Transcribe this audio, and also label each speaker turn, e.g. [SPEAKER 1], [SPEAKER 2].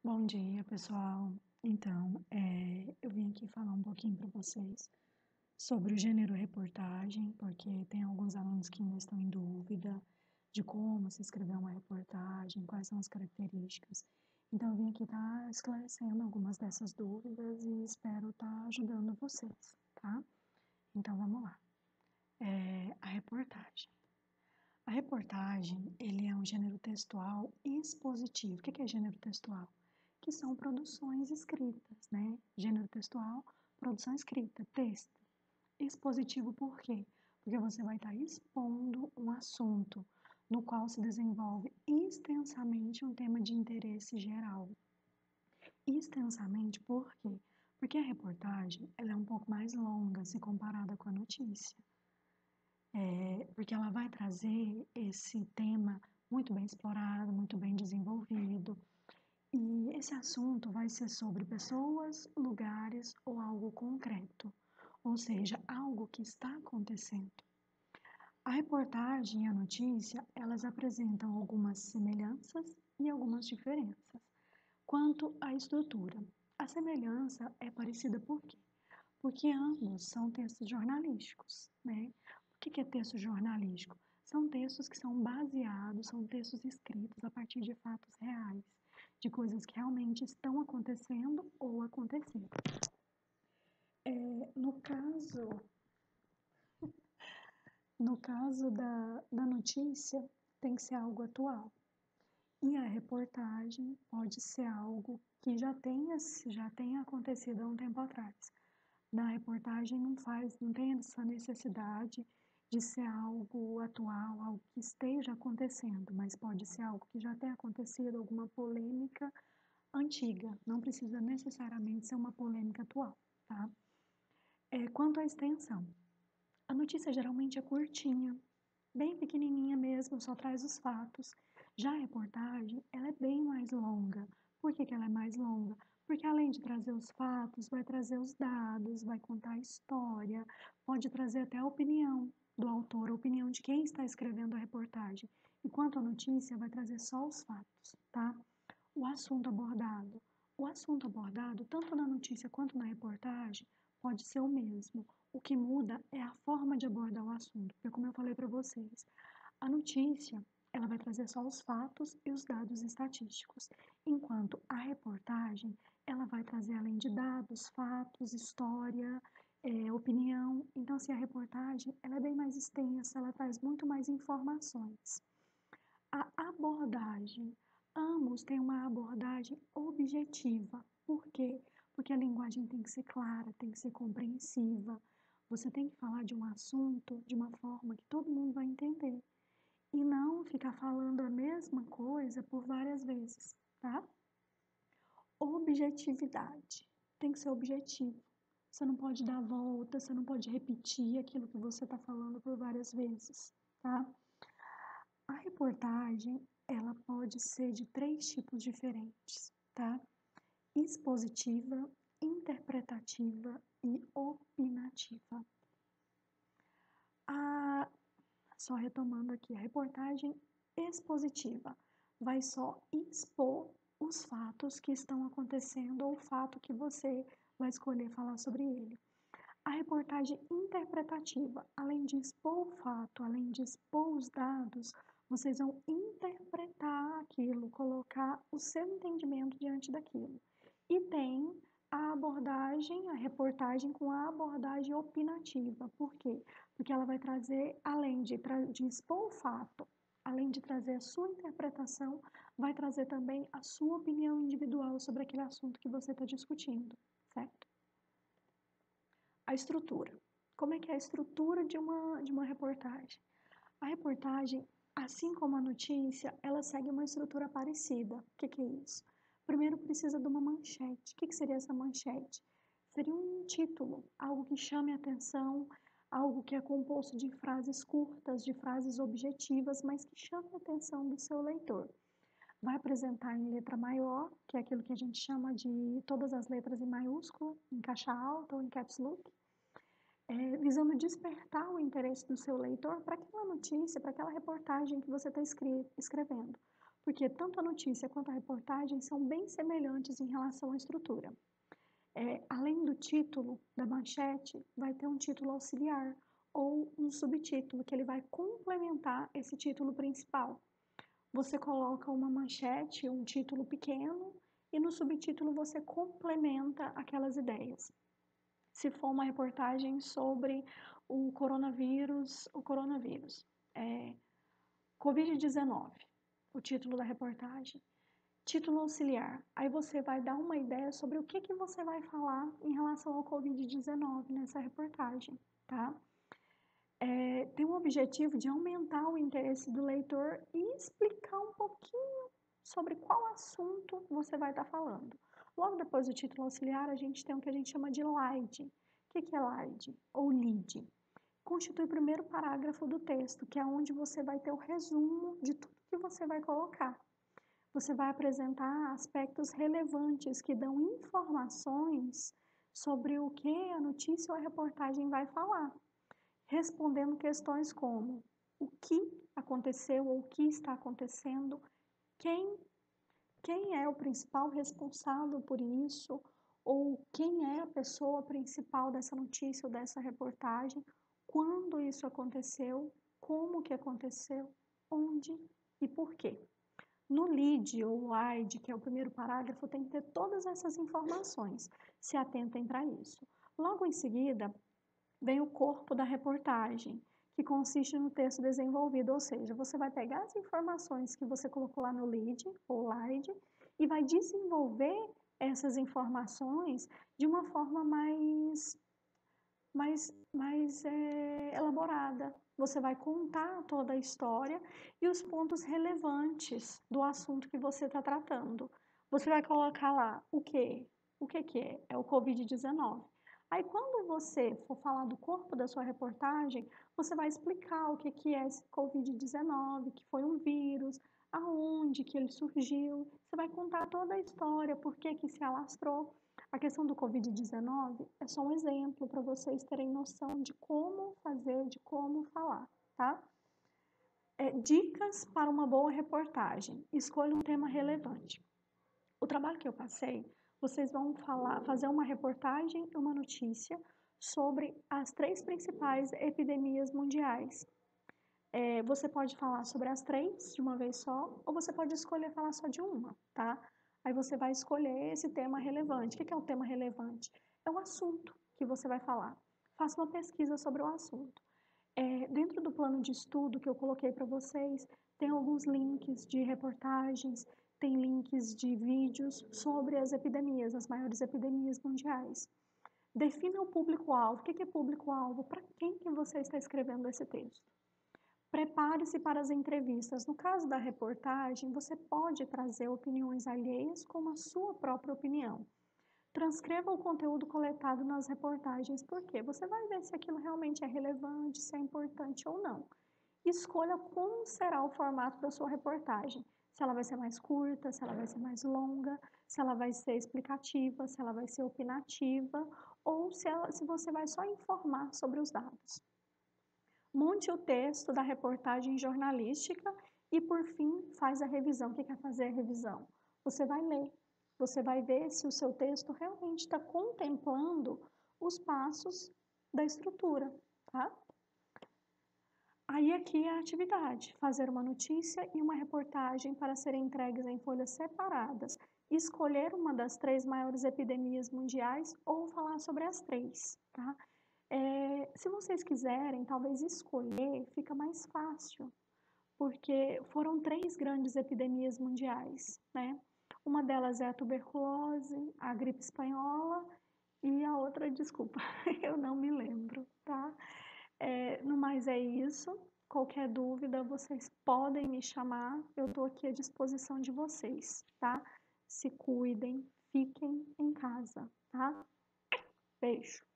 [SPEAKER 1] Bom dia, pessoal. Então, eu vim aqui falar um pouquinho para vocês sobre o gênero reportagem, porque tem alguns alunos que ainda estão em dúvida de como se escrever uma reportagem, quais são as características. Então, eu vim aqui estar esclarecendo algumas dessas dúvidas e espero estar ajudando vocês, tá? Então, vamos lá. A reportagem. A reportagem, ele é um gênero textual expositivo. O que é gênero textual? Que são produções escritas, né? Gênero textual, produção escrita, texto. Expositivo por quê? Porque você vai estar expondo um assunto no qual se desenvolve extensamente um tema de interesse geral. Extensamente por quê? Porque a reportagem ela é um pouco mais longa se comparada com a notícia. Porque ela vai trazer esse tema muito bem explorado, muito bem desenvolvido. E esse assunto vai ser sobre pessoas, lugares ou algo concreto, ou seja, algo que está acontecendo. A reportagem e a notícia, elas apresentam algumas semelhanças e algumas diferenças. Quanto à estrutura, a semelhança é parecida por quê? Porque ambos são textos jornalísticos, né? O que é texto jornalístico? São textos que são baseados, são textos escritos a partir de fatos reais, de coisas que realmente estão acontecendo ou aconteceram. No caso, no caso da notícia, tem que ser algo atual. E a reportagem pode ser algo que já tenha acontecido há um tempo atrás. Na reportagem não tem essa necessidade de ser algo atual, algo que esteja acontecendo, mas pode ser algo que já tenha acontecido, alguma polêmica antiga, não precisa necessariamente ser uma polêmica atual, tá? Quanto à extensão, a notícia geralmente é curtinha, bem pequenininha mesmo, só traz os fatos. Já a reportagem, ela é bem mais longa. Por que ela é mais longa? Porque além de trazer os fatos, vai trazer os dados, vai contar a história, pode trazer até a opinião do autor, a opinião de quem está escrevendo a reportagem. Enquanto a notícia vai trazer só os fatos, tá? O assunto abordado. O assunto abordado, tanto na notícia quanto na reportagem, pode ser o mesmo. O que muda é a forma de abordar o assunto, porque como eu falei para vocês, a notícia, ela vai trazer só os fatos e os dados estatísticos, enquanto a reportagem, ela vai trazer além de dados, fatos, história, opinião. Então, assim, a reportagem, ela é bem mais extensa, ela traz muito mais informações. A abordagem, ambos têm uma abordagem objetiva. Por quê? Porque a linguagem tem que ser clara, tem que ser compreensiva. Você tem que falar de um assunto de uma forma que todo mundo vai entender e não ficar falando a mesma coisa por várias vezes, tá? Objetividade. Tem que ser objetivo. Você não pode dar volta, você não pode repetir aquilo que você está falando por várias vezes, tá? A reportagem, ela pode ser de 3 tipos diferentes, tá? Expositiva, interpretativa e opinativa. A, só retomando aqui, a reportagem expositiva vai só expor os fatos que estão acontecendo ou o fato que você vai escolher falar sobre ele. A reportagem interpretativa, além de expor o fato, além de expor os dados, vocês vão interpretar aquilo, colocar o seu entendimento diante daquilo. E tem a abordagem, a reportagem com a abordagem opinativa. Por quê? Porque ela vai trazer, além de expor o fato, além de trazer a sua interpretação, vai trazer também a sua opinião individual sobre aquele assunto que você está discutindo, certo? A estrutura. Como é que é a estrutura de uma reportagem? A reportagem, assim como a notícia, ela segue uma estrutura parecida. O que é isso? Primeiro precisa de uma manchete. O que seria essa manchete? Seria um título, algo que chame a atenção, algo que é composto de frases curtas, de frases objetivas, mas que chame a atenção do seu leitor. Vai apresentar em letra maior, que é aquilo que a gente chama de todas as letras em maiúscula, em caixa alta ou em caps lock, visando despertar o interesse do seu leitor para aquela notícia, para aquela reportagem que você está escrevendo. porque tanto a notícia quanto a reportagem são bem semelhantes em relação à estrutura. Além do título, da manchete, vai ter um título auxiliar ou um subtítulo, que ele vai complementar esse título principal. Você coloca uma manchete, um título pequeno, e no subtítulo você complementa aquelas ideias. Se for uma reportagem sobre o coronavírus, Covid-19, o título da reportagem. Título auxiliar. Aí você vai dar uma ideia sobre o que você vai falar em relação ao Covid-19 nessa reportagem, tá? Tem o objetivo de aumentar o interesse do leitor e explicar um pouquinho sobre qual assunto você vai estar falando. Logo depois do título auxiliar, a gente tem o que a gente chama de lead. O que é lead ou lead? Constitui o primeiro parágrafo do texto, que é onde você vai ter o resumo de tudo que você vai colocar. Você vai apresentar aspectos relevantes que dão informações sobre o que a notícia ou a reportagem vai falar, respondendo questões como o que aconteceu ou o que está acontecendo, quem é o principal responsável por isso, ou quem é a pessoa principal dessa notícia ou dessa reportagem, quando isso aconteceu, como que aconteceu, onde e por quê. No lead ou lead, que é o primeiro parágrafo, tem que ter todas essas informações. Se atentem para isso. Logo em seguida, vem o corpo da reportagem, que consiste no texto desenvolvido, ou seja, você vai pegar as informações que você colocou lá no lead ou lead e vai desenvolver essas informações de uma forma mais elaborada. Você vai contar toda a história e os pontos relevantes do assunto que você está tratando. Você vai colocar lá o quê? O que é? É o Covid-19. Aí, quando você for falar do corpo da sua reportagem, você vai explicar o que é esse Covid-19, que foi um vírus, aonde que ele surgiu. Você vai contar toda a história, por que se alastrou. A questão do Covid-19 é só um exemplo para vocês terem noção de como fazer, de como falar, tá? Dicas para uma boa reportagem. Escolha um tema relevante. O trabalho que eu passei, vocês vão fazer uma reportagem e uma notícia sobre as 3 principais epidemias mundiais. Você pode falar sobre as 3 de uma vez só, ou você pode escolher falar só de uma, tá? Aí você vai escolher esse tema relevante. O que é o tema relevante? É o assunto que você vai falar. Faça uma pesquisa sobre o assunto. Dentro do plano de estudo que eu coloquei para vocês, tem alguns links de reportagens, tem links de vídeos sobre as epidemias, as maiores epidemias mundiais. Defina o público-alvo. O que é público-alvo? Para quem que você está escrevendo esse texto? Prepare-se para as entrevistas. No caso da reportagem, você pode trazer opiniões alheias como a sua própria opinião. Transcreva o conteúdo coletado nas reportagens, porque você vai ver se aquilo realmente é relevante, se é importante ou não. Escolha como será o formato da sua reportagem. Se ela vai ser mais curta, se ela vai ser mais longa, se ela vai ser explicativa, se ela vai ser opinativa, ou se você vai só informar sobre os dados. Monte o texto da reportagem jornalística e, por fim, faz a revisão. O que é fazer a revisão? Você vai ler, você vai ver se o seu texto realmente está contemplando os passos da estrutura, tá? Aí aqui é a atividade, fazer uma notícia e uma reportagem para serem entregues em folhas separadas, escolher uma das 3 maiores epidemias mundiais ou falar sobre as 3, tá? Se vocês quiserem, talvez escolher, fica mais fácil, porque foram 3 grandes epidemias mundiais, né? Uma delas é a tuberculose, a gripe espanhola e a outra, desculpa, eu não me lembro, tá? No mais é isso. Qualquer dúvida, vocês podem me chamar, eu estou aqui à disposição de vocês, tá? Se cuidem, fiquem em casa, tá? Beijo!